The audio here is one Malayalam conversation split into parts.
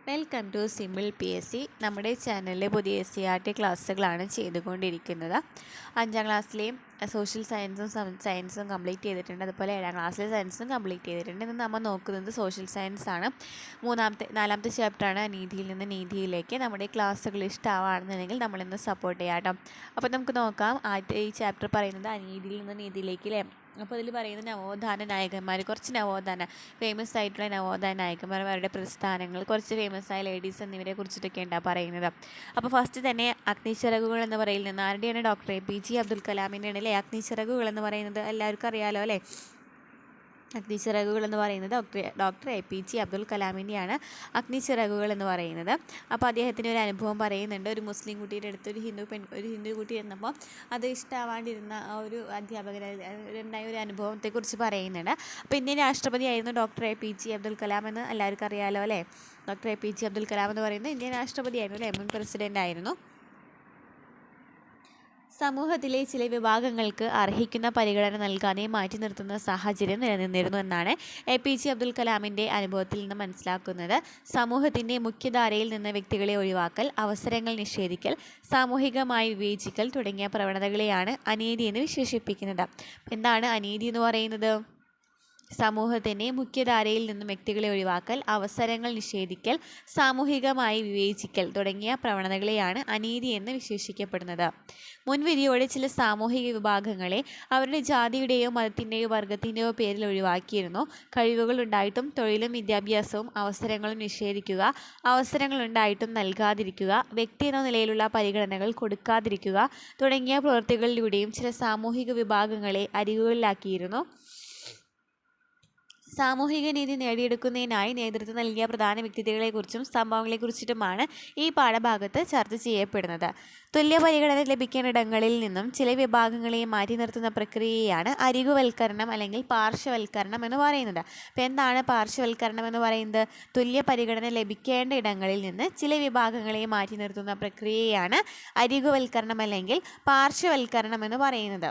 Welcome to simple P S C. നമ്മുടെ ചാനലിലെ പുതിയ SCERT ക്ലാസ്സുകളാണ് ചെയ്തുകൊണ്ടിരിക്കുന്നത്. 5ാം ക്ലാസ്സിലെയും സോഷ്യൽ സയൻസും കംപ്ലീറ്റ് ചെയ്തിട്ടുണ്ട്. അതുപോലെ 7ാം ക്ലാസ്സിലെ സയൻസും കംപ്ലീറ്റ് ചെയ്തിട്ടുണ്ട്. ഇന്ന് നമ്മൾ നോക്കുന്നത് സോഷ്യൽ സയൻസ് ആണ്. 4ാമത്തെ ചാപ്റ്ററാണ് നീതിയിൽ നിന്ന് നീതിയിലേക്ക്. നമ്മുടെ ക്ലാസ്സുകൾ ഇഷ്ടമാണെന്നുണ്ടെങ്കിൽ നമ്മളിന്ന് സപ്പോർട്ട് ചെയ്യാം കേട്ടോ. അപ്പോൾ നമുക്ക് നോക്കാം. ഈ ചാപ്റ്റർ പറയുന്നത് അനീതിയിൽ നിന്ന് നീതിയിലേക്ക് അല്ലേ. അപ്പോൾ ഇതിൽ പറയുന്ന നവോത്ഥാന നായകന്മാർ, കുറച്ച് ഫേമസ് ആയിട്ടുള്ള നവോത്ഥാന നായകന്മാർ, അവരുടെ പ്രസ്ഥാനങ്ങൾ, കുറച്ച് ഫേമസ് ആയ ലേഡീസ് എന്നിവരെ കുറിച്ചിട്ടൊക്കെ ഉണ്ടാണ് പറയുന്നത്. അപ്പോൾ ഫസ്റ്റ് തന്നെ അഗ്നിച്ചിറകുകൾ എന്ന് പറയുന്നത് ആരുടെയാണ്? ഡോക്ടർ APJ അബ്ദുൽ കലാമിൻ്റെയാണ് അല്ലേ. അഗ്നിച്ചിറകുകൾ എന്ന് പറയുന്നത് എല്ലാവർക്കും അറിയാലോ അല്ലേ. അഗ്നിച്ചിറകുകൾ എന്ന് പറയുന്നത് ഡോക്ടർ APJ അബ്ദുൽ കലാമിൻ്റെയാണ് അഗ്നിച്ചിറകുകൾ എന്ന് പറയുന്നത്. അപ്പോൾ അദ്ദേഹത്തിന് ഒരു അനുഭവം പറയുന്നുണ്ട്. ഒരു മുസ്ലിം കുട്ടിയുടെ അടുത്ത് ഒരു ഹിന്ദു കുട്ടി ഇരുന്നപ്പോൾ അത് ഇഷ്ടമാവാണ്ടിരുന്ന ഒരു അധ്യാപകനുണ്ടായ ഒരു അനുഭവത്തെക്കുറിച്ച് പറയുന്നുണ്ട്. അപ്പോൾ ഇന്ത്യൻ രാഷ്ട്രപതിയായിരുന്നു ഡോക്ടർ APJ അബ്ദുൽ കലാം എന്ന് എല്ലാവർക്കും അറിയാലോ അല്ലേ. ഡോക്ടർ APJ അബ്ദുൽ കലാം എന്ന് പറയുന്നത് ഇന്ത്യൻ രാഷ്ട്രപതിയായിരുന്നു അല്ലേ, മുൻ പ്രസിഡൻ്റ് ആയിരുന്നു. സമൂഹത്തിലെ ചില വിഭാഗങ്ങൾക്ക് അർഹിക്കുന്ന പരിഗണന നൽകാതെ മാറ്റി നിർത്തുന്ന സാഹചര്യം നിലനിന്നിരുന്നു എന്നാണ് APJ അബ്ദുൽ കലാമിൻ്റെ അനുഭവത്തിൽ നിന്ന് മനസ്സിലാക്കുന്നത്. സമൂഹത്തിൻ്റെ മുഖ്യധാരയിൽ നിന്ന് വ്യക്തികളെ ഒഴിവാക്കൽ, അവസരങ്ങൾ നിഷേധിക്കൽ, സാമൂഹികമായി വിവേചിക്കൽ തുടങ്ങിയ പ്രവണതകളെയാണ് അനീതി എന്ന് വിശേഷിപ്പിക്കുന്നത്. എന്താണ് അനീതി എന്ന് പറയുന്നത്? സമൂഹത്തിൻ്റെ മുഖ്യധാരയിൽ നിന്നും വ്യക്തികളെ ഒഴിവാക്കൽ, അവസരങ്ങൾ നിഷേധിക്കൽ, സാമൂഹികമായി വിവേചിക്കൽ തുടങ്ങിയ പ്രവണതകളെയാണ് അനീതി എന്ന് വിശേഷിക്കപ്പെടുന്നത്. മുൻവിധിയോടെ ചില സാമൂഹിക വിഭാഗങ്ങളെ അവരുടെ ജാതിയുടെയോ മതത്തിൻ്റെയോ വർഗത്തിൻ്റെയോ പേരിൽ ഒഴിവാക്കിയിരുന്നു. കഴിവുകൾ ഉണ്ടായിട്ടും തൊഴിലും വിദ്യാഭ്യാസവും അവസരങ്ങളും നിഷേധിക്കുക, അവസരങ്ങളുണ്ടായിട്ടും നൽകാതിരിക്കുക, വ്യക്തി എന്ന നിലയിലുള്ള പരിഗണനകൾ കൊടുക്കാതിരിക്കുക തുടങ്ങിയ പ്രവൃത്തികളിലൂടെയും ചില സാമൂഹിക വിഭാഗങ്ങളെ അരികുകളിലാക്കിയിരുന്നു. സാമൂഹിക നീതി നേടിയെടുക്കുന്നതിനായി നേതൃത്വം നൽകിയ പ്രധാന വ്യക്തിത്വങ്ങളെക്കുറിച്ചും സംഭവങ്ങളെക്കുറിച്ചിട്ടുമാണ് ഈ പാഠഭാഗത്ത് ചർച്ച ചെയ്യപ്പെടുന്നത്. തുല്യ പരിഗണന ലഭിക്കേണ്ട ഇടങ്ങളിൽ നിന്നും ചില വിഭാഗങ്ങളെ മാറ്റി നിർത്തുന്ന പ്രക്രിയയാണ് അരികുവൽക്കരണം അല്ലെങ്കിൽ പാർശ്വവൽക്കരണം എന്ന് പറയുന്നത്. അപ്പോൾ എന്താണ് പാർശ്വവൽക്കരണം എന്ന് പറയുന്നത്? തുല്യ പരിഗണന ലഭിക്കേണ്ട ഇടങ്ങളിൽ നിന്ന് ചില വിഭാഗങ്ങളെ മാറ്റി നിർത്തുന്ന പ്രക്രിയയാണ് അരികുവൽക്കരണം അല്ലെങ്കിൽ പാർശ്വവൽക്കരണം എന്ന് പറയുന്നത്.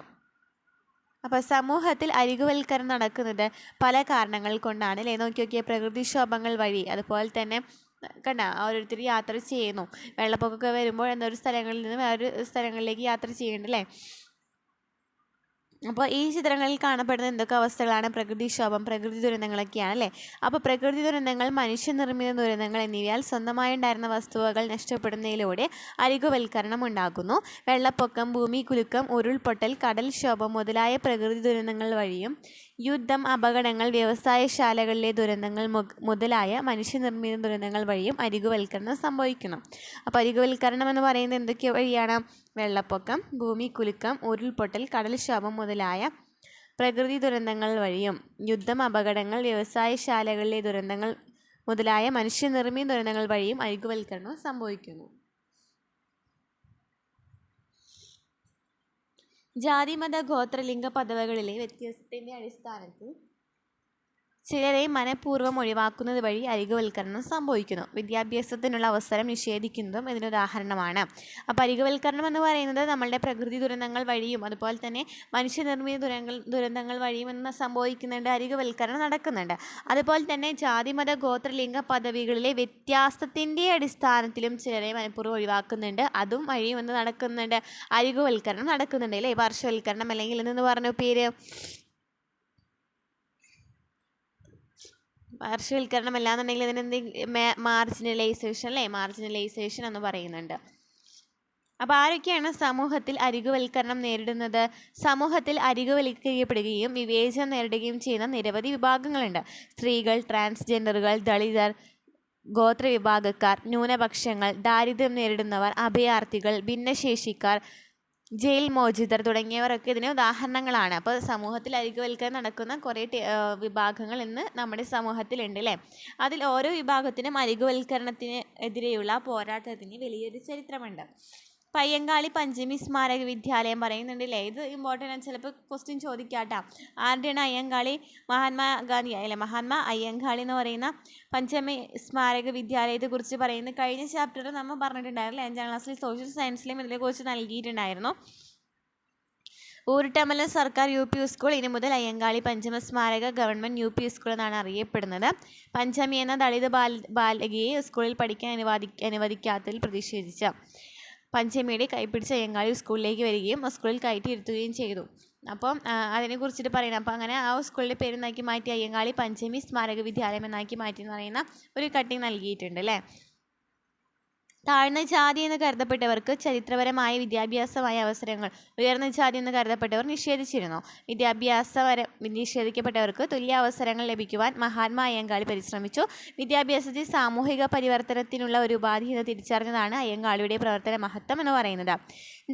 അപ്പോൾ സമൂഹത്തിൽ അരികുവൽക്കരണം നടക്കുന്നത് പല കാരണങ്ങൾ കൊണ്ടാണ് അല്ലേ. നോക്കിയ പ്രകൃതിക്ഷോഭങ്ങൾ വഴി, അതുപോലെ തന്നെ ഓരോരുത്തർ യാത്ര ചെയ്യുന്നു. വെള്ളപ്പൊക്കമൊക്കെ വരുമ്പോൾ എന്നൊരു സ്ഥലങ്ങളിൽ നിന്ന് വേറൊരു സ്ഥലങ്ങളിലേക്ക് യാത്ര ചെയ്യുന്നുണ്ട്. അപ്പോൾ ഈ ചിത്രങ്ങളിൽ കാണപ്പെടുന്ന എന്തൊക്കെ അവസ്ഥകളാണ്? പ്രകൃതിക്ഷോഭം, പ്രകൃതി ദുരന്തങ്ങളൊക്കെയാണ് അല്ലേ. അപ്പോൾ പ്രകൃതി ദുരന്തങ്ങൾ, മനുഷ്യനിർമ്മിത ദുരന്തങ്ങൾ എന്നിവയാൽ സ്വന്തമായി ഉണ്ടായിരുന്ന വസ്തുവകൾ നഷ്ടപ്പെടുന്നതിലൂടെ അരികുവൽക്കരണം ഉണ്ടാകുന്നു. വെള്ളപ്പൊക്കം, ഭൂമികുലുക്കം, ഉരുൾപൊട്ടൽ, കടൽക്ഷോഭം മുതലായ പ്രകൃതി ദുരന്തങ്ങൾ വഴിയും യുദ്ധം, അപകടങ്ങൾ, വ്യവസായശാലകളിലെ ദുരന്തങ്ങൾ മുതലായ മനുഷ്യനിർമ്മിത ദുരന്തങ്ങൾ വഴിയും അരികുവൽക്കരണം സംഭവിക്കുന്നു. അപ്പോൾ അരികുവൽക്കരണം എന്ന് പറയുന്നത് എന്തൊക്കെ വഴിയാണ്? വെള്ളപ്പൊക്കം, ഭൂമികുലുക്കം, ഉരുൾപൊട്ടൽ, കടൽക്ഷോഭം മുതലായ പ്രകൃതി ദുരന്തങ്ങൾ വഴിയും യുദ്ധം, അപകടങ്ങൾ, വ്യവസായശാലകളിലെ ദുരന്തങ്ങൾ മുതലായ മനുഷ്യനിർമ്മിത ദുരന്തങ്ങൾ വഴിയും അരികുവൽക്കരണം സംഭവിക്കുന്നു. ജാതി, മത, ഗോത്ര, ലിംഗ പദവികളിലെ വ്യത്യാസത്തിൻ്റെ അടിസ്ഥാനത്തിൽ ചിലരെ മനഃപൂർവ്വം ഒഴിവാക്കുന്നത് വഴി അരികുവൽക്കരണം സംഭവിക്കുന്നു. വിദ്യാഭ്യാസത്തിനുള്ള അവസരം നിഷേധിക്കുന്നതും ഇതിനുദാഹരണമാണ്. അപ്പോൾ അരികുവൽക്കരണം എന്ന് പറയുന്നത് നമ്മളുടെ പ്രകൃതി ദുരന്തങ്ങൾ വഴിയും അതുപോലെ തന്നെ മനുഷ്യനിർമ്മിത ദുരന്തങ്ങൾ വഴിയും എന്ന് സംഭവിക്കുന്നുണ്ട്, അരികുവൽക്കരണം നടക്കുന്നുണ്ട്. അതുപോലെ തന്നെ ജാതി, മത, ഗോത്ര, ലിംഗ പദവികളിലെ വ്യത്യാസത്തിൻ്റെ അടിസ്ഥാനത്തിലും ചിലരെ മനഃപൂർവ്വം ഒഴിവാക്കുന്നുണ്ട്, അതും വഴിയും എന്ന് നടക്കുന്നുണ്ട്, അരികുവൽക്കരണം നടക്കുന്നുണ്ട് അല്ലേ. പാർശ്വവൽക്കരണം അല്ലെങ്കിൽ എന്ന് പറഞ്ഞ പേര് പാർശ്വവൽക്കരണം അല്ലാന്നുണ്ടെങ്കിൽ ഇതിനെന്ത് മാർജിനലൈസേഷൻ അല്ലേ, മാർജിനലൈസേഷൻ എന്ന് പറയുന്നുണ്ട്. അപ്പോൾ ആരൊക്കെയാണ് സമൂഹത്തിൽ അരികുവൽക്കരണം നേരിടുന്നത്? സമൂഹത്തിൽ അരികുവൽക്കരിക്കപ്പെടുകയും വിവേചനം നേരിടുകയും ചെയ്യുന്ന നിരവധി വിഭാഗങ്ങളുണ്ട്. സ്ത്രീകൾ, ട്രാൻസ്ജെൻഡറുകൾ, ദളിതർ, ഗോത്രവിഭാഗക്കാർ, ന്യൂനപക്ഷങ്ങൾ, ദാരിദ്ര്യം നേരിടുന്നവർ, അഭയാർത്ഥികൾ, ഭിന്നശേഷിക്കാർ, ജയിൽ മോചിതർ തുടങ്ങിയവരൊക്കെ ഇതിന് ഉദാഹരണങ്ങളാണ്. അപ്പോൾ സമൂഹത്തിൽ അരികുവൽക്കരണം നടക്കുന്ന കുറേ വിഭാഗങ്ങൾ ഇന്ന് നമ്മുടെ സമൂഹത്തിലുണ്ട് അല്ലേ. അതിൽ ഓരോ വിഭാഗത്തിനും അരികുവൽക്കരണത്തിന് എതിരെയുള്ള പോരാട്ടത്തിന് വലിയൊരു ചരിത്രമുണ്ട്. പയ്യങ്കാളി പഞ്ചമി സ്മാരക വിദ്യാലയം പറയുന്നുണ്ടല്ലേ. ഇത് ഇമ്പോർട്ടൻ്റ് ആണ്, ചിലപ്പോൾ ക്വസ്റ്റ്യൻ ചോദിക്കാട്ടോ. ആരുടെയാണ് അയ്യങ്കാളി? മഹാത്മാഗാന്ധി അല്ലേ. മഹാത്മാ അയ്യങ്കാളി എന്ന് പറയുന്ന പഞ്ചമി സ്മാരക വിദ്യാലയത്തെക്കുറിച്ച് പറയുന്നത് കഴിഞ്ഞ ചാപ്റ്ററിൽ നമ്മൾ പറഞ്ഞിട്ടുണ്ടായിരുന്നില്ലേ. 5ാം ക്ലാസ്സിൽ സോഷ്യൽ സയൻസിലും ഇതിനെക്കുറിച്ച് നൽകിയിട്ടുണ്ടായിരുന്നു. ഊരുട്ടമ്പലം സർക്കാർ UP സ്കൂൾ ഇനി മുതൽ അയ്യങ്കാളി പഞ്ചമ സ്മാരക ഗവൺമെൻറ് UP സ്കൂൾ എന്നാണ് അറിയപ്പെടുന്നത്. പഞ്ചമി എന്ന ദളിത് ബാലകിയെ സ്കൂളിൽ പഠിക്കാൻ അനുവദിക്കാത്തതിൽ പ്രതിഷേധിച്ച പഞ്ചമിയുടെ കൈപ്പിടിച്ച് അയ്യങ്കാളി സ്കൂളിലേക്ക് വരികയും ആ സ്കൂളിൽ കയറ്റിയിരുത്തുകയും ചെയ്തു. അപ്പം അതിനെക്കുറിച്ചിട്ട് പറയണം. അപ്പം അങ്ങനെ ആ സ്കൂളിൻ്റെ പേര് എന്നാക്കി മാറ്റി അയ്യങ്കാളി പഞ്ചമി സ്മാരക വിദ്യാലയം എന്നാക്കി മാറ്റി എന്ന് പറയുന്ന ഒരു കട്ടിങ് നൽകിയിട്ടുണ്ട് അല്ലേ. താഴ്ന്ന ജാതി എന്ന് കരുതപ്പെട്ടവർക്ക് ചരിത്രപരമായ വിദ്യാഭ്യാസമായ അവസരങ്ങൾ ഉയർന്ന ജാതി എന്ന് കരുതപ്പെട്ടവർ നിഷേധിച്ചിരുന്നു. നിഷേധിക്കപ്പെട്ടവർക്ക് തുല്യ അവസരങ്ങൾ ലഭിക്കുവാൻ മഹാത്മാ അയ്യങ്കാളി പരിശ്രമിച്ചു. വിദ്യാഭ്യാസത്തിൽ സാമൂഹിക പരിവർത്തനത്തിനുള്ള ഒരു ഉപാധി എന്ന് തിരിച്ചറിഞ്ഞതാണ് അയ്യങ്കാളിയുടെ പ്രവർത്തന മഹത്വം എന്ന് പറയുന്നത്.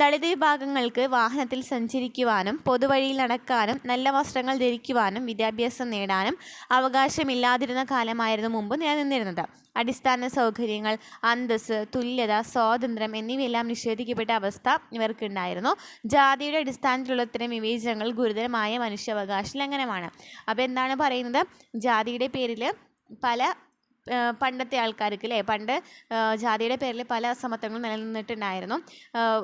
ദളിത് വിഭാഗങ്ങൾക്ക് വാഹനത്തിൽ സഞ്ചരിക്കുവാനും പൊതുവഴിയിൽ നടക്കാനും നല്ല വസ്ത്രങ്ങൾ ധരിക്കുവാനും വിദ്യാഭ്യാസം നേടാനും അവകാശമില്ലാതിരുന്ന കാലമായിരുന്നു മുമ്പ് നിലനിന്നിരുന്നത്. അടിസ്ഥാന സൗകര്യങ്ങൾ, അന്തസ്സ്, തുല്യത, സ്വാതന്ത്ര്യം എന്നിവയെല്ലാം നിഷേധിക്കപ്പെട്ട അവസ്ഥ ഇവർക്കുണ്ടായിരുന്നു. ജാതിയുടെ അടിസ്ഥാനത്തിലുള്ള ഇത്തരം വിവേചനങ്ങൾ ഗുരുതരമായ മനുഷ്യാവകാശ ലംഘനമാണ്. അപ്പോൾ എന്താണ് പറയുന്നത്? ജാതിയുടെ പേരിൽ പല പണ്ടത്തെ ആൾക്കാർക്ക് അല്ലേ, പണ്ട് ജാതിയുടെ പേരിൽ പല അസമത്വങ്ങളും നിലനിന്നിട്ടുണ്ടായിരുന്നു.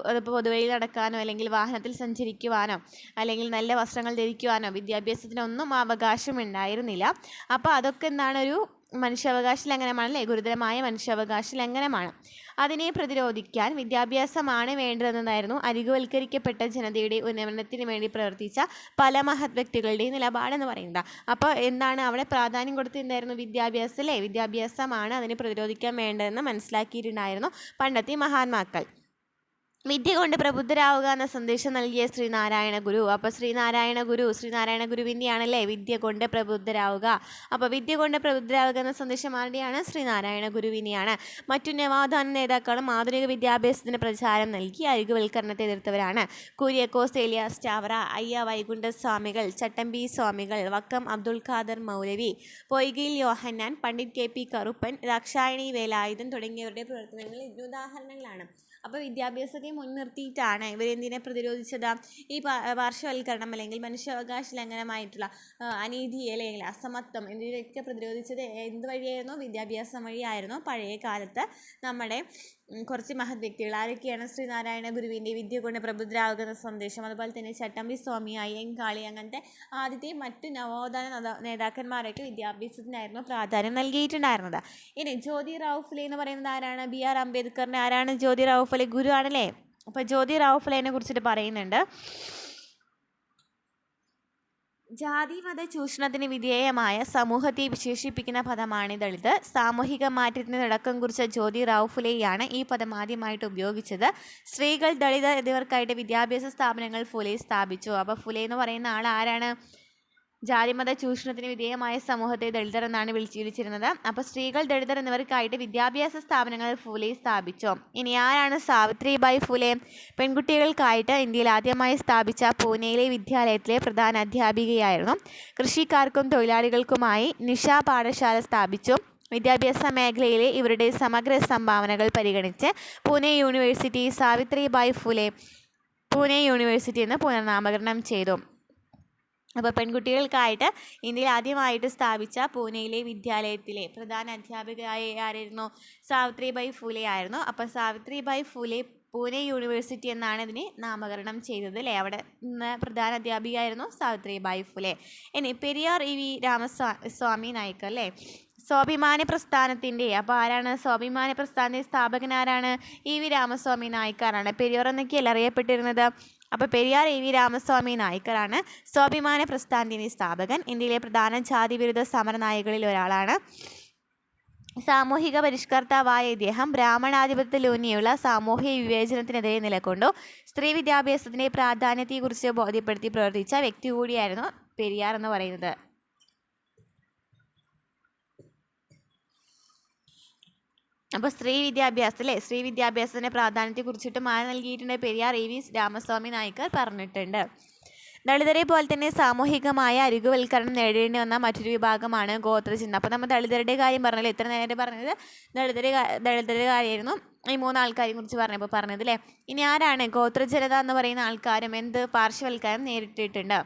അതിപ്പോൾ പൊതുവഴിയിൽ നടക്കാനോ അല്ലെങ്കിൽ വാഹനത്തിൽ സഞ്ചരിക്കുവാനോ അല്ലെങ്കിൽ നല്ല വസ്ത്രങ്ങൾ ധരിക്കുവാനോ വിദ്യാഭ്യാസത്തിനൊന്നും അവകാശം ഉണ്ടായിരുന്നില്ല. അപ്പോൾ അതൊക്കെ എന്താണ്, ഒരു മനുഷ്യാവകാശ ലംഘനമാണല്ലേ, ഗുരുതരമായ മനുഷ്യാവകാശ ലംഘനമാണ്. അതിനെ പ്രതിരോധിക്കാൻ വിദ്യാഭ്യാസമാണ് വേണ്ടതെന്നതായിരുന്നു അരികുവൽക്കരിക്കപ്പെട്ട ജനതയുടെ ഉന്നമനത്തിന് വേണ്ടി പ്രവർത്തിച്ച പല മഹത് വ്യക്തികളുടെയും നിലപാടെന്ന് പറയുന്നത്. അപ്പോൾ എന്താണ് അവിടെ പ്രാധാന്യം കൊടുത്തിട്ടുണ്ടായിരുന്നു? വിദ്യാഭ്യാസം അല്ലേ, വിദ്യാഭ്യാസമാണ് അതിനെ പ്രതിരോധിക്കാൻ വേണ്ടതെന്ന് മനസ്സിലാക്കിയിട്ടുണ്ടായിരുന്നു പണ്ടത്തെ മഹാത്മാക്കൾ. വിദ്യ കൊണ്ട് പ്രബുദ്ധരാവുക എന്ന സന്ദേശം നൽകിയ ശ്രീനാരായണ ഗുരു. അപ്പോൾ ശ്രീനാരായണ ഗുരുവിൻ്റെയാണല്ലേ വിദ്യ കൊണ്ട് പ്രബുദ്ധരാവുക. അപ്പോൾ വിദ്യ കൊണ്ട് പ്രബുദ്ധരാവുക എന്ന സന്ദേശം ആരുടെയാണ്? ശ്രീനാരായണ ഗുരുവിനെയാണ്. മറ്റു നവോത്ഥാന നേതാക്കളും ആധുനിക വിദ്യാഭ്യാസത്തിന് പ്രചാരം നൽകി അരികുവൽക്കരണത്തെ എതിർത്തവരാണ്. കുര്യക്കോസ് ഏലിയാസ് ചാവറ, അയ്യ വൈകുണ്ഠസ്വാമികൾ, ചട്ടമ്പി സ്വാമികൾ, വക്കം അബ്ദുൽ ഖാദർ മൗലവി, പൊയ്കയിൽ യോഹന്നാൻ, പണ്ഡിറ്റ് KP കറുപ്പൻ, ദാക്ഷായണി വേലായുധൻ തുടങ്ങിയവരുടെ പ്രവർത്തനങ്ങൾ ഇതിന് ഉദാഹരണങ്ങളാണ്. അപ്പോൾ വിദ്യാഭ്യാസത്തെ മുൻനിർത്തിയിട്ടാണ് ഇവരെന്തിനെ പ്രതിരോധിച്ചത്? ഈ പാർശ്വവൽക്കരണം അല്ലെങ്കിൽ മനുഷ്യാവകാശ ലംഘനമായിട്ടുള്ള അനീതി അല്ലെങ്കിൽ അസമത്വം എന്നിവയൊക്കെ പ്രതിരോധിച്ചത് എന്ത് വഴിയായിരുന്നു? വിദ്യാഭ്യാസം വഴിയായിരുന്നു. പഴയ കാലത്ത് നമ്മുടെ കുറച്ച് മഹത് വ്യക്തികൾ ആരൊക്കെയാണ്? ശ്രീനാരായണ ഗുരുവിൻ്റെ വിദ്യ കൊണ്ട് പ്രബുദ്ധരാകുന്ന സന്ദേശം, അതുപോലെ തന്നെ ചട്ടമ്പി സ്വാമി, അയ്യങ്കാളി, അങ്ങനത്തെ ആദ്യത്തെ മറ്റു നവോത്ഥാന നേതാക്കന്മാരൊക്കെ വിദ്യാഭ്യാസത്തിനായിരുന്നു പ്രാധാന്യം നൽകിയിട്ടുണ്ടായിരുന്നത്. ഇനി ജ്യോതിറാവു ഫുലെ എന്ന് പറയുന്നത് ആരാണ്? BR അംബേദ്കറിൻ്റെ ആരാണ് ജ്യോതിറാവു ഫുലെ? ഗുരു ആണല്ലേ. അപ്പോൾ ജ്യോതിറാവു ഫുലേനെ കുറിച്ചിട്ട് പറയുന്നുണ്ട്. ജാതി മത ചൂഷണത്തിന് വിധേയമായ സമൂഹത്തെ വിശേഷിപ്പിക്കുന്ന പദമാണ് ദളിത്. സാമൂഹിക മാറ്റത്തിന് തുടക്കം കുറിച്ച ജ്യോതിറാവു ഫുലെയാണ് ഈ പദം ആദ്യമായിട്ട് ഉപയോഗിച്ചത്. സ്ത്രീകൾ, ദളിത് എന്നിവർക്കായിട്ട് വിദ്യാഭ്യാസ സ്ഥാപനങ്ങൾ ഫുലെ സ്ഥാപിച്ചു. അപ്പോൾ ഫുലെ എന്ന് പറയുന്ന ആൾ ആരാണ്? ജാതിമത ചൂഷണത്തിന് വിധേയമായ സമൂഹത്തെ ദളിതർ എന്നാണ് വിളിച്ചിരുന്നത്. അപ്പോൾ സ്ത്രീകൾ, ദളിതർ എന്നിവർക്കായിട്ട് വിദ്യാഭ്യാസ സ്ഥാപനങ്ങൾ ഫുലെ സ്ഥാപിച്ചു. ഇനി ആരാണ് സാവിത്രിബായി ഫുലെ? പെൺകുട്ടികൾക്കായിട്ട് ഇന്ത്യയിൽ ആദ്യമായി സ്ഥാപിച്ച പൂനെയിലെ വിദ്യാലയത്തിലെ പ്രധാന അധ്യാപികയായിരുന്നു. കൃഷിക്കാർക്കും തൊഴിലാളികൾക്കുമായി നിശ പാഠശാല സ്ഥാപിച്ചു. വിദ്യാഭ്യാസ മേഖലയിലെ ഇവരുടെ സമഗ്ര സംഭാവനകൾ പരിഗണിച്ച് പൂനെ യൂണിവേഴ്സിറ്റി സാവിത്രിബായി ഫുലെ പൂനെ യൂണിവേഴ്സിറ്റി എന്ന് പുനർനാമകരണം ചെയ്തു. അപ്പോൾ പെൺകുട്ടികൾക്കായിട്ട് ഇന്ത്യയിൽ ആദ്യമായിട്ട് സ്ഥാപിച്ച പൂനെയിലെ വിദ്യാലയത്തിലെ പ്രധാന അധ്യാപികയായ ആരായിരുന്നു? സാവിത്രിബായി ഫുലെ ആയിരുന്നു. അപ്പോൾ സാവിത്രിബായി ഫുലെ പൂനെ യൂണിവേഴ്സിറ്റി എന്നാണ് ഇതിനെ നാമകരണം ചെയ്തത് അല്ലേ. അവിടെ നിന്ന് പ്രധാന അധ്യാപികയായിരുന്നു സാവിത്രിബായി ഫുലെ. ഇനി പെരിയാർ EV രാമസ്വാമി നായ്ക്കർ അല്ലേ, സ്വാഭിമാന പ്രസ്ഥാനത്തിൻ്റെ. അപ്പോൾ ആരാണ് സ്വാഭിമാന പ്രസ്ഥാനത്തിൻ്റെ സ്ഥാപകൻ? ആരാണ്? EV രാമസ്വാമി നായ്ക്കറാണ്. പെരിയാർ എന്നൊക്കെയല്ലേ അറിയപ്പെട്ടിരുന്നത്. അപ്പോൾ പെരിയാർ EV രാമസ്വാമി നായ്ക്കറാണ് സ്വാഭിമാന പ്രസ്ഥാനത്തിൻ്റെ സ്ഥാപകൻ. ഇന്ത്യയിലെ പ്രധാന ജാതി വിരുദ്ധ സമര നായകളിൽ ഒരാളാണ്. സാമൂഹിക പരിഷ്കർത്താവായ ഇദ്ദേഹം ബ്രാഹ്മണാധിപത്യത്തിലൂന്നിയുള്ള സാമൂഹിക വിവേചനത്തിനെതിരെ നിലകൊണ്ടു. സ്ത്രീ വിദ്യാഭ്യാസത്തിൻ്റെ പ്രാധാന്യത്തെക്കുറിച്ച് ബോധ്യപ്പെടുത്തി പ്രവർത്തിച്ച വ്യക്തി കൂടിയായിരുന്നു പെരിയാർ എന്ന് പറയുന്നത്. അപ്പോൾ സ്ത്രീ വിദ്യാഭ്യാസത്തിൻ്റെ പ്രാധാന്യത്തെക്കുറിച്ചിട്ടും ആര് നൽകിയിട്ടുണ്ട്? പെരിയാർ EV രാമസ്വാമി നായ്ക്കർ പറഞ്ഞിട്ടുണ്ട്. ദളിതരെ പോലെ തന്നെ സാമൂഹികമായ അരികുവൽക്കരണം നേടേണ്ടി വന്ന മറ്റൊരു വിഭാഗമാണ് ഗോത്രജനത. അപ്പോൾ നമ്മൾ ദളിതരുടെ കാര്യം പറഞ്ഞല്ലോ, എത്ര നേരം പറഞ്ഞത് ദളിതരുടെ കാര്യമായിരുന്നു. ഈ 3 ആൾക്കാരെ കുറിച്ച് പറഞ്ഞത് അല്ലേ. ഇനി ആരാണ് ഗോത്രജനത എന്ന് പറയുന്ന ആൾക്കാരും എന്ത് പാർശ്വവൽക്കരണം നേരിട്ടിട്ടുണ്ട്?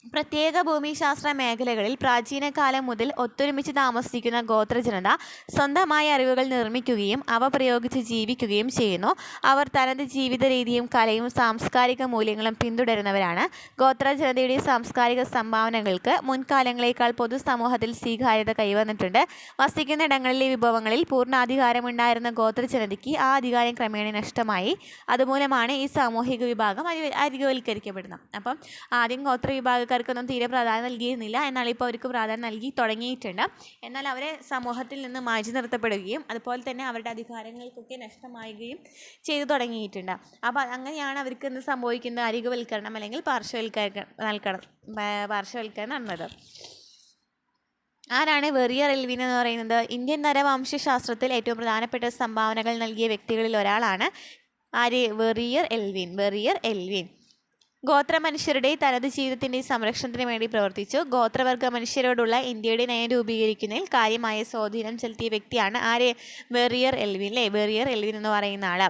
പ്രത്യേക ഭൂമിശാസ്ത്ര മേഖലകളിൽ പ്രാചീന കാലം മുതൽ ഒത്തൊരുമിച്ച് താമസിക്കുന്ന ഗോത്രജനത സ്വന്തമായ അറിവുകൾ നിർമ്മിക്കുകയും അവ പ്രയോഗിച്ച് ജീവിക്കുകയും ചെയ്യുന്നു. അവർ തനത് ജീവിത രീതിയും കലയും സാംസ്കാരിക മൂല്യങ്ങളും പിന്തുടരുന്നവരാണ്. ഗോത്രജനതയുടെ സാംസ്കാരിക സംഭാവനകൾക്ക് മുൻകാലങ്ങളേക്കാൾ പൊതുസമൂഹത്തിൽ സ്വീകാര്യത കൈവന്നിട്ടുണ്ട്. വസിക്കുന്ന ഇടങ്ങളിലെ വിഭവങ്ങളിൽ പൂർണ്ണാധികാരമുണ്ടായിരുന്ന ഗോത്രജനതയ്ക്ക് ആ അധികാരം ക്രമേണ നഷ്ടമായി. അതുമൂലമാണ് ഈ സാമൂഹിക വിഭാഗം അരികുവൽക്കരിക്കപ്പെടുന്നത്. അപ്പം ആദ്യം ഗോത്രവിഭാഗക്കാർക്കൊന്നും തീരെ പ്രാധാന്യം നൽകിയിരുന്നില്ല. എന്നാൽ ഇപ്പോൾ അവർക്ക് പ്രാധാന്യം നൽകി തുടങ്ങിയിട്ടുണ്ട്. എന്നാൽ അവരെ സമൂഹത്തിൽ നിന്ന് മാറ്റി നിർത്തപ്പെടുകയും അതുപോലെ തന്നെ അവരുടെ അധികാരങ്ങൾക്കൊക്കെ നഷ്ടമാവുകയും ചെയ്തു തുടങ്ങിയിട്ടുണ്ട്. അപ്പോൾ അങ്ങനെയാണ് അവർക്ക് എന്ത് സംഭവിക്കുന്നത്? അരികുവൽക്കരണം അല്ലെങ്കിൽ പാർശ്വവൽക്കരണം നടന്നത്. ആരാണ് വെറിയർ എൽവിൻ എന്ന് പറയുന്നത്? ഇന്ത്യൻ നരവംശശാസ്ത്രത്തിൽ ഏറ്റവും പ്രധാനപ്പെട്ട സംഭാവനകൾ നൽകിയ വ്യക്തികളിൽ ഒരാളാണ്. ആര്? വെറിയർ എൽവിൻ. ഗോത്ര മനുഷ്യരുടെ തനത് ജീവിതത്തിൻ്റെ സംരക്ഷണത്തിന് വേണ്ടി പ്രവർത്തിച്ചു. ഗോത്രവർഗ മനുഷ്യരോടുള്ള ഇന്ത്യയുടെ നയം രൂപീകരിക്കുന്നതിൽ കാര്യമായ സ്വാധീനം ചെലുത്തിയ വ്യക്തിയാണ് ആര്? വെറിയർ എൽവിൻ. വെറിയർ എൽവിൻ എന്ന് പറയുന്ന ആൾ.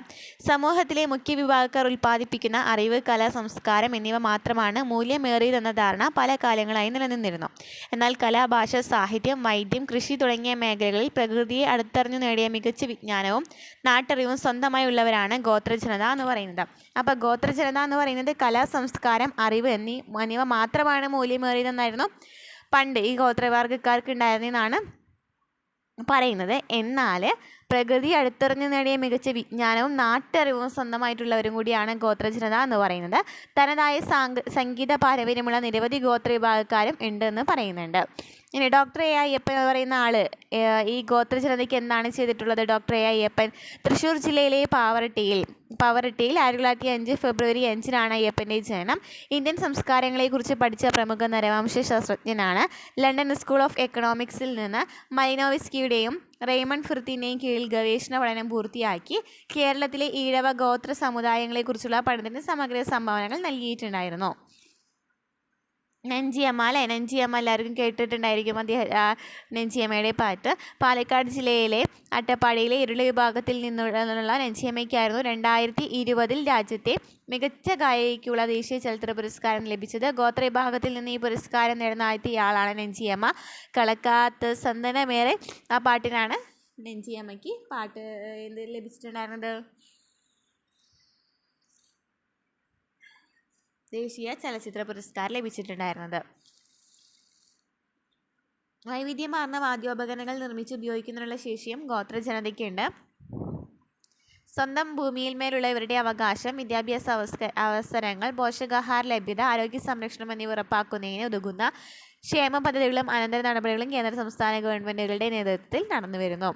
സമൂഹത്തിലെ മുഖ്യ വിഭാഗക്കാർ ഉൽപ്പാദിപ്പിക്കുന്ന അറിവ്, കല, സംസ്കാരം എന്നിവ മാത്രമാണ് മൂല്യമേറിയതെന്ന ധാരണ പല കാലങ്ങളായി നിലനിന്നിരുന്നു. എന്നാൽ കല, ഭാഷ, സാഹിത്യം, വൈദ്യം, കൃഷി തുടങ്ങിയ മേഖലകളിൽ പ്രകൃതിയെ അടുത്തറിഞ്ഞു നേടിയ മികച്ച വിജ്ഞാനവും നാട്ടറിവും സ്വന്തമായി ഉള്ളവരാണ് ഗോത്രജനത എന്ന് പറയുന്നത്. അപ്പോൾ ഗോത്രജനത എന്ന് പറയുന്നത് കല, സംസ്കാരം, അറിവ് എന്നിവ മാത്രമാണ് മൂല്യമേറിയതെന്നായിരുന്നു പണ്ട് ഈ ഗോത്രവർഗക്കാർക്ക് ഉണ്ടായിരുന്നതെന്നാണ് പറയുന്നത്. എന്നാൽ പ്രകൃതി അടുത്തറിഞ്ഞു നേടിയ മികച്ച വിജ്ഞാനവും നാട്ടറിവും സ്വന്തമായിട്ടുള്ളവരും കൂടിയാണ് ഗോത്രജനത എന്ന് പറയുന്നത്. തനതായ സംഗീത പാരമ്പര്യമുള്ള നിരവധി ഗോത്ര വിഭാഗക്കാരും ഉണ്ടെന്ന് പറയുന്നുണ്ട്. ഇനി ഡോക്ടർ എ അയ്യപ്പൻ എന്ന് പറയുന്ന ആൾ ഈ ഗോത്രജനതയ്ക്ക് എന്താണ് ചെയ്തിട്ടുള്ളത്? ഡോക്ടർ എ അയ്യപ്പൻ തൃശ്ശൂർ ജില്ലയിലെ പാവറട്ടിയിൽ 1905 ഫെബ്രുവരി 5-നാണ് അയ്യപ്പൻ്റെ ജനനം. ഇന്ത്യൻ സംസ്കാരങ്ങളെക്കുറിച്ച് പഠിച്ച പ്രമുഖ നരവംശ ശാസ്ത്രജ്ഞനാണ്. ലണ്ടൻ സ്കൂൾ ഓഫ് എക്കണോമിക്സിൽ നിന്ന് മലിനോവ്സ്കിയുടെയും റെയ്മണ്ട് ഫിർത്തിൻ്റെയും കീഴിൽ ഗവേഷണ പഠനം പൂർത്തിയാക്കി. കേരളത്തിലെ ഈഴവ ഗോത്ര സമുദായങ്ങളെക്കുറിച്ചുള്ള പഠനത്തിന് സമഗ്ര സംഭാവനകൾ നൽകിയിട്ടുണ്ടായിരുന്നു. നഞ്ചിയമ്മ എല്ലാവർക്കും കേട്ടിട്ടുണ്ടായിരിക്കും. നഞ്ചിയമ്മയുടെ പാട്ട്. പാലക്കാട് ജില്ലയിലെ അട്ടപ്പാടിയിലെ ഇരുള വിഭാഗത്തിൽ നിന്നുള്ള നഞ്ചിയമ്മയ്ക്കായിരുന്നു 2020 രാജ്യത്തെ മികച്ച ഗായികയ്ക്കുള്ള ദേശീയ ചലച്ചിത്ര പുരസ്കാരം ലഭിച്ചത്. ഗോത്ര വിഭാഗത്തിൽ നിന്ന് ഈ പുരസ്കാരം നേടുന്ന ആദ്യത്തെയാളാണ് നഞ്ചിയമ്മ. കളക്കാത്ത സന്തനമേറെ ആ പാട്ടിനാണ് നഞ്ചിയമ്മയ്ക്ക് പാട്ട് എന്ത് ലഭിച്ചിട്ടുണ്ടായിരുന്നത്? ദേശീയ ചലച്ചിത്ര പുരസ്കാരം ലഭിച്ചിട്ടുണ്ടായിരുന്നത്. വൈവിധ്യമാർന്ന വാദ്യോപകരണങ്ങൾ നിർമ്മിച്ച് ഉപയോഗിക്കുന്നതിനുള്ള ശേഷിയും ഗോത്രജനതയ്ക്കുണ്ട്. സ്വന്തം ഭൂമിയിന്മേലുള്ള ഇവരുടെ അവകാശം, വിദ്യാഭ്യാസ അവസരങ്ങൾ, പോഷകാഹാര ലഭ്യത, ആരോഗ്യ സംരക്ഷണം എന്നിവ ഉറപ്പാക്കുന്നതിന് ഉതകുന്ന ക്ഷേമ പദ്ധതികളും അനന്തര നടപടികളും കേന്ദ്ര സംസ്ഥാന ഗവൺമെൻറ്റുകളുടെ നേതൃത്വത്തിൽ നടന്നുവരുന്നു.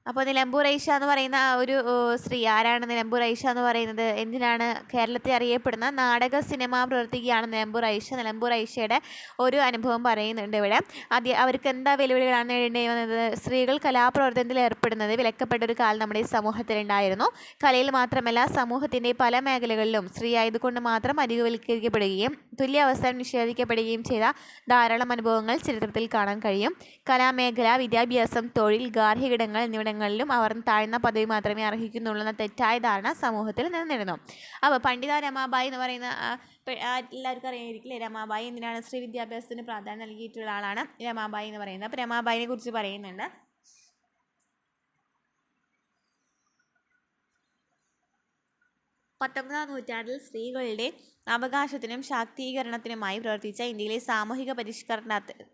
അപ്പോൾ നിലമ്പൂർ ഐഷ എന്ന് പറയുന്ന ഒരു സ്ത്രീ ആരാണ്? നിലമ്പൂർ ഐഷ എന്ന് പറയുന്നത് എന്തിനാണ് കേരളത്തിൽ അറിയപ്പെടുന്ന നാടക സിനിമ പ്രവർത്തിക്കുകയാണ് നിലമ്പൂർ ഐഷ. നിലമ്പൂർ ഐഷയുടെ ഒരു അനുഭവം പറയുന്നുണ്ട് ഇവിടെ. അവർക്ക് എന്താ വെല്ലുവിളികളാണ് നേരിടേണ്ടി വന്നത്? സ്ത്രീകൾ കലാപ്രവർത്തനത്തിൽ ഏർപ്പെടുന്നത് വിലക്കപ്പെട്ട ഒരു കാലം നമ്മുടെ സമൂഹത്തിലുണ്ടായിരുന്നു. കലയിൽ മാത്രമല്ല സമൂഹത്തിൻ്റെ പല മേഖലകളിലും സ്ത്രീ ആയതുകൊണ്ട് മാത്രം അധികവൽക്കരിക്കപ്പെടുകയും തുല്യ അവസരം നിഷേധിക്കപ്പെടുകയും ചെയ്ത ധാരാളം അനുഭവങ്ങൾ ചരിത്രത്തിൽ കാണാൻ കഴിയും. കലാമേഖല, വിദ്യാഭ്യാസം, തൊഴിൽ, ഗാർഹികയിടങ്ങൾ എന്നിവിടങ്ങളിലും അവർ താഴ്ന്ന പദവി മാത്രമേ അർഹിക്കുന്നുള്ളൂ എന്ന തെറ്റായ ധാരണ സമൂഹത്തിൽ നിന്നിരുന്നു. അപ്പോൾ പണ്ഡിത രമാബായി എന്ന് പറയുന്ന എല്ലാവർക്കും അറിയായിരിക്കില്ലേ രമാബായി എന്തിനാണ് സ്ത്രീ വിദ്യാഭ്യാസത്തിന് പ്രാധാന്യം നൽകിയിട്ടുള്ള ആളാണ് രമാബായി എന്ന് പറയുന്നത്. അപ്പോൾ രമാബായിനെ കുറിച്ച് പറയുന്നുണ്ട്. 19-ാം നൂറ്റാണ്ടിൽ സ്ത്രീകളുടെ അവകാശത്തിനും ശാക്തീകരണത്തിനുമായി പ്രവർത്തിച്ച ഇന്ത്യയിലെ സാമൂഹിക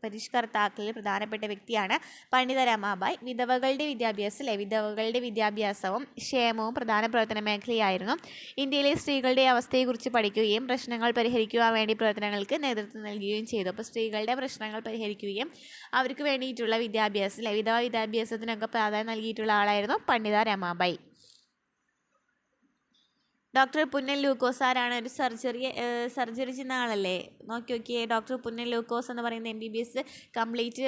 പരിഷ്കർത്താക്കളിൽ പ്രധാനപ്പെട്ട വ്യക്തിയാണ് പണ്ഡിത രമാബായി. വിധവകളുടെ വിദ്യാഭ്യാസവും ക്ഷേമവും പ്രധാന പ്രവർത്തന മേഖലയായിരുന്നു. ഇന്ത്യയിലെ സ്ത്രീകളുടെ അവസ്ഥയെക്കുറിച്ച് പഠിക്കുകയും പ്രശ്നങ്ങൾ പരിഹരിക്കുവാൻ വേണ്ടി പ്രവർത്തനങ്ങൾക്ക് നേതൃത്വം നൽകുകയും ചെയ്തു. അപ്പോൾ സ്ത്രീകളുടെ പ്രശ്നങ്ങൾ പരിഹരിക്കുകയും അവർക്ക് വേണ്ടിയിട്ടുള്ള വിദ്യാഭ്യാസത്തിനൊക്കെ പ്രാധാന്യം നൽകിയിട്ടുള്ള ആളായിരുന്നു പണ്ഡിത രമാബായി. ഡോക്ടർ പുന്നൻ ലൂക്കോസ് ആരാണ്? ഒരു സർജറി ചെയ്യുന്ന ആളല്ലേ? നോക്കിയേ ഡോക്ടർ പുന്നൻ ലൂക്കോസ് എന്ന് പറയുന്ന MBBS കംപ്ലീറ്റ്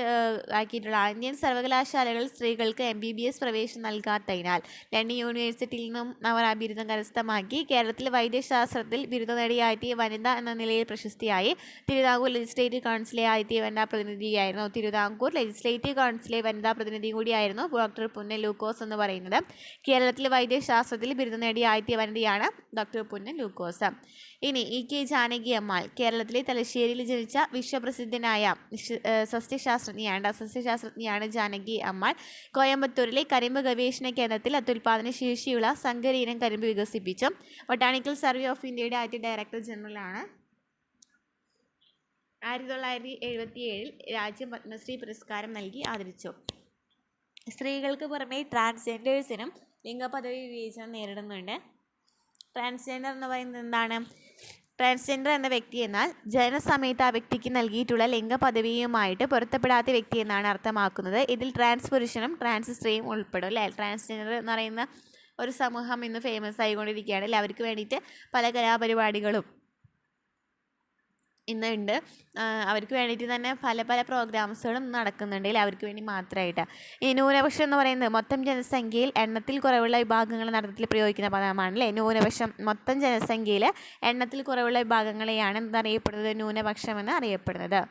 ആക്കിയിട്ടുള്ള ഇന്ത്യൻ സർവകലാശാലകൾ സ്ത്രീകൾക്ക് MBBS പ്രവേശനം നൽകാത്തതിനാൽ ലണ്ടൻ യൂണിവേഴ്സിറ്റിയിൽ നിന്നും അവർ ആ ബിരുദം കരസ്ഥമാക്കി. കേരളത്തിൽ വൈദ്യശാസ്ത്രത്തിൽ ബിരുദം നേടിയ ആദ്യ വനിത എന്ന നിലയിൽ പ്രശസ്തിയായി. തിരുവിതാംകൂർ ലെജിസ്ലേറ്റീവ് കൗൺസിലെ ആദ്യ വനിതാ പ്രതിനിധിയായിരുന്നു. തിരുവിതാംകൂർ ലെജിസ്ലേറ്റീവ് കൗൺസിലെ വനിതാ പ്രതിനിധി കൂടിയായിരുന്നു ഡോക്ടർ പുന്നൻ ലൂക്കോസ് എന്ന് പറയുന്നത്. കേരളത്തിൽ വൈദ്യശാസ്ത്രത്തിൽ ബിരുദം നേടിയ ആദ്യ വനിതയാണ് ഡോക്ടർ പുന്നൻ ലൂക്കോസ്. ഇനി EK ജാനകി അമ്മാൾ കേരളത്തിലെ തലശ്ശേരിയിൽ ജനിച്ച വിശ്വപ്രസിദ്ധനായ സസ്യശാസ്ത്രജ്ഞയാണ് ജാനകി അമ്മാൾ. കോയമ്പത്തൂരിലെ കരിമ്പ് ഗവേഷണ കേന്ദ്രത്തിൽ അത്യുൽപാദന ശേഷിയുള്ള സങ്കര ഇനം കരിമ്പ് വികസിപ്പിച്ചു. ബൊട്ടാണിക്കൽ സർവേ ഓഫ് ഇന്ത്യയുടെ ആദ്യ ഡയറക്ടർ ജനറലാണ്. 1977 രാജ്യം പത്മശ്രീ പുരസ്കാരം നൽകി ആദരിച്ചു. സ്ത്രീകൾക്ക് പുറമെ ട്രാൻസ്ജെൻഡേഴ്സിനും ലിംഗപദവി വിവേചനം നേരിടുന്നുണ്ട്. ട്രാൻസ്ജെൻഡർ എന്ന് പറയുന്നത് എന്താണ്? ട്രാൻസ്ജെൻഡർ എന്ന വ്യക്തി എന്നാൽ ജനനസമയത്ത് ആ വ്യക്തിക്ക് നൽകിയിട്ടുള്ള ലിംഗപദവിയുമായിട്ട് പൊരുത്തപ്പെടാത്ത വ്യക്തി എന്നാണ് അർത്ഥമാക്കുന്നത്. ഇതിൽ ട്രാൻസ് പുരുഷനും ട്രാൻസ് സ്ത്രീയും ഉൾപ്പെടും അല്ലേ. ട്രാൻസ്ജെൻഡർ എന്ന് പറയുന്ന ഒരു സമൂഹം ഇന്ന് ഫേമസ് ആയിക്കൊണ്ടിരിക്കുകയാണ് അല്ലേ. അവർക്ക് വേണ്ടിയിട്ട് പല കലാപരിപാടികളും ഇന്നുണ്ട്. അവർക്ക് വേണ്ടിയിട്ട് തന്നെ പല പല പ്രോഗ്രാംസുകളും നടക്കുന്നുണ്ട് അവർക്ക് വേണ്ടി മാത്രമായിട്ട്. ഈ ന്യൂനപക്ഷം എന്ന് പറയുന്നത് മൊത്തം ജനസംഖ്യയിൽ എണ്ണത്തിൽ കുറവുള്ള വിഭാഗങ്ങൾ നടത്തത്തിൽ പ്രയോഗിക്കുന്ന പദമാണ് അല്ലേ. ന്യൂനപക്ഷം മൊത്തം ജനസംഖ്യയിൽ എണ്ണത്തിൽ കുറവുള്ള വിഭാഗങ്ങളെയാണ് എന്നറിയപ്പെടുന്നത് ന്യൂനപക്ഷം എന്ന് അറിയപ്പെടുന്നത്.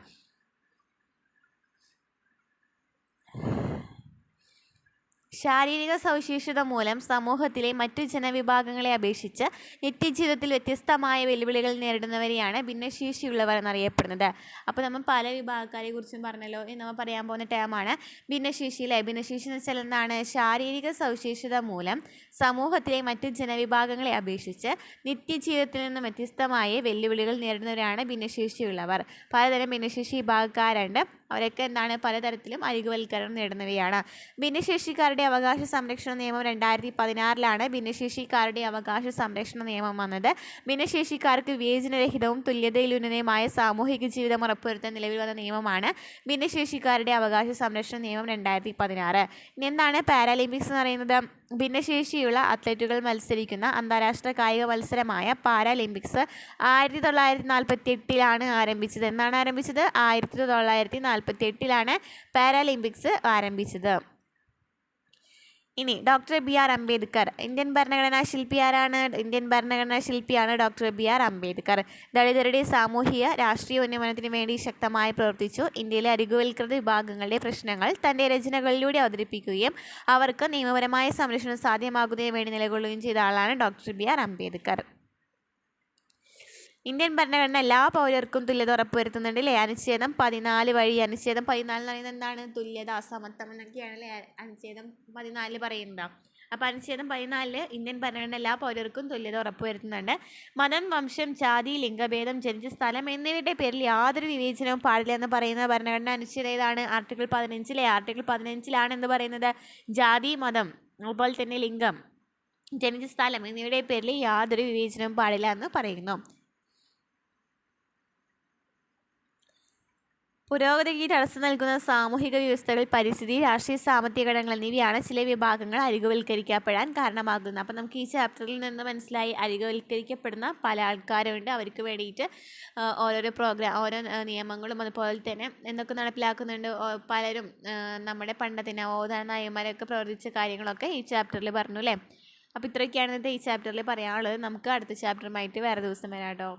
ശാരീരിക സവിശേഷത മൂലം സമൂഹത്തിലെ മറ്റു ജനവിഭാഗങ്ങളെ അപേക്ഷിച്ച് നിത്യജീവിതത്തിൽ വ്യത്യസ്തമായ വെല്ലുവിളികൾ നേരിടുന്നവരെയാണ് ഭിന്നശേഷിയുള്ളവർ എന്നറിയപ്പെടുന്നത്. അപ്പോൾ നമ്മൾ പല വിഭാഗക്കാരെ കുറിച്ചും പറഞ്ഞല്ലോ. നമ്മൾ പറയാൻ പോകുന്ന ടേമാണ് ഭിന്നശേഷി അല്ലേ. ഭിന്നശേഷി എന്ന് വെച്ചാൽ എന്താണ്? ശാരീരിക സവിശേഷത മൂലം സമൂഹത്തിലെ മറ്റു ജനവിഭാഗങ്ങളെ അപേക്ഷിച്ച് നിത്യജീവിതത്തിൽ നിന്നും വ്യത്യസ്തമായ വെല്ലുവിളികൾ നേരിടുന്നവരാണ് ഭിന്നശേഷിയുള്ളവർ. പലതരം ഭിന്നശേഷി വിഭാഗക്കാരുണ്ട്. അവരൊക്കെ എന്താണ്? പലതരത്തിലും അരികുവൽക്കരണം നേടുന്നവയാണ്. ഭിന്നശേഷിക്കാരുടെ അവകാശ സംരക്ഷണ നിയമം 2016 ഭിന്നശേഷിക്കാരുടെ അവകാശ സംരക്ഷണ നിയമം വന്നത്. ഭിന്നശേഷിക്കാർക്ക് വിവേചനരഹിതവും തുല്യതയിലുന്നതയുമായ സാമൂഹിക ജീവിതം ഉറപ്പുവരുത്താൻ നിലവിൽ വന്ന നിയമമാണ് ഭിന്നശേഷിക്കാരുടെ അവകാശ സംരക്ഷണ നിയമം 2016. ഇനി എന്താണ് പാരാലിമ്പിക്സ് എന്ന് പറയുന്നത്? ഭിന്നശേഷിയുള്ള അത്ലറ്റുകൾ മത്സരിക്കുന്ന അന്താരാഷ്ട്ര കായിക മത്സരമായ പാരാലിമ്പിക്സ് 1948 ആരംഭിച്ചത്. എന്നാണ് ആരംഭിച്ചത്? 1948 പാരാലിമ്പിക്സ് ആരംഭിച്ചത്. ഇനി ഡോക്ടർ BR അംബേദ്കർ. ഇന്ത്യൻ ഭരണഘടനാ ശില്പി ആരാണ്? ഇന്ത്യൻ ഭരണഘടനാ ശില്പിയാണ് ഡോക്ടർ BR അംബേദ്കർ. ദളിതരുടെ സാമൂഹിക രാഷ്ട്രീയ ഉന്നമനത്തിന് വേണ്ടി ശക്തമായി പ്രവർത്തിച്ചു. ഇന്ത്യയിലെ അരികുവൽകൃത വിഭാഗങ്ങളുടെ പ്രശ്നങ്ങൾ തൻ്റെ രചനകളിലൂടെ അവതരിപ്പിക്കുകയും അവർക്ക് നിയമപരമായ സംരക്ഷണം സാധ്യമാക്കുന്നതിന് വേണ്ടി നിലകൊള്ളുകയും ചെയ്ത ആളാണ് ഡോക്ടർ BR അംബേദ്കർ. ഇന്ത്യൻ ഭരണഘടന എല്ലാ പൗരർക്കും തുല്യത ഉറപ്പുവരുത്തുന്നുണ്ട് അല്ലേ. അനുച്ഛേദം 14 വഴി. അനുച്ഛേദം 14 എന്ന് പറയുന്നത് എന്താണ്? തുല്യത, സമത്വം എന്നൊക്കെയാണ് അല്ലേ അനുച്ഛേദം 14 പറയുന്നത്. അപ്പോൾ അനുച്ഛേദം 14 ഇന്ത്യൻ ഭരണഘടന എല്ലാ പൗരർക്കും തുല്യത ഉറപ്പുവരുത്തുന്നുണ്ട്. മതം, വംശം, ജാതി, ലിംഗഭേദം, ജനിച്ച സ്ഥലം എന്നിവയുടെ പേരിൽ യാതൊരു വിവേചനവും പാടില്ല എന്ന് പറയുന്ന ഭരണഘടന അനുച്ഛേദം ഏതാണ്? ആർട്ടിക്കിൾ 15. ആർട്ടിക്കിൾ 15 എന്ന് പറയുന്നത് ജാതി, മതം, അതുപോലെ തന്നെ ലിംഗം, ജനിച്ച സ്ഥലം എന്നിവയുടെ പേരിൽ യാതൊരു വിവേചനവും പാടില്ല എന്ന് പറയുന്നു. പുരോഗതിക്ക് തടസ്സം നൽകുന്ന സാമൂഹിക വ്യവസ്ഥകൾ, പരിസ്ഥിതി, രാഷ്ട്രീയ, സാമ്പത്തിക ഘടകങ്ങൾ എന്നിവയാണ് ചില വിഭാഗങ്ങൾ അരികുവൽക്കരിക്കപ്പെടാൻ കാരണമാകുന്നത്. അപ്പം നമുക്ക് ഈ ചാപ്റ്ററിൽ നിന്ന് മനസ്സിലായി അരികുവൽക്കരിക്കപ്പെടുന്ന പല ആൾക്കാരുണ്ട്. അവർക്ക് വേണ്ടിയിട്ട് ഓരോ ഓരോ നിയമങ്ങളും അതുപോലെ തന്നെ എന്തൊക്കെ നടപ്പിലാക്കുന്നുണ്ട്. പലരും നമ്മുടെ പണ്ടത്തെ നവോത്ഥാന നായകന്മാരൊക്കെ പ്രവർത്തിച്ച കാര്യങ്ങളൊക്കെ ഈ ചാപ്റ്ററിൽ പറഞ്ഞു അല്ലേ. അപ്പോൾ ഇത്രയൊക്കെയാണ് ഇന്നത്തെ ഈ ചാപ്റ്ററിൽ പറയാനുള്ളത്. നമുക്ക് അടുത്ത ചാപ്റ്ററുമായിട്ട് വേറെ ദിവസം വരാം കേട്ടോ.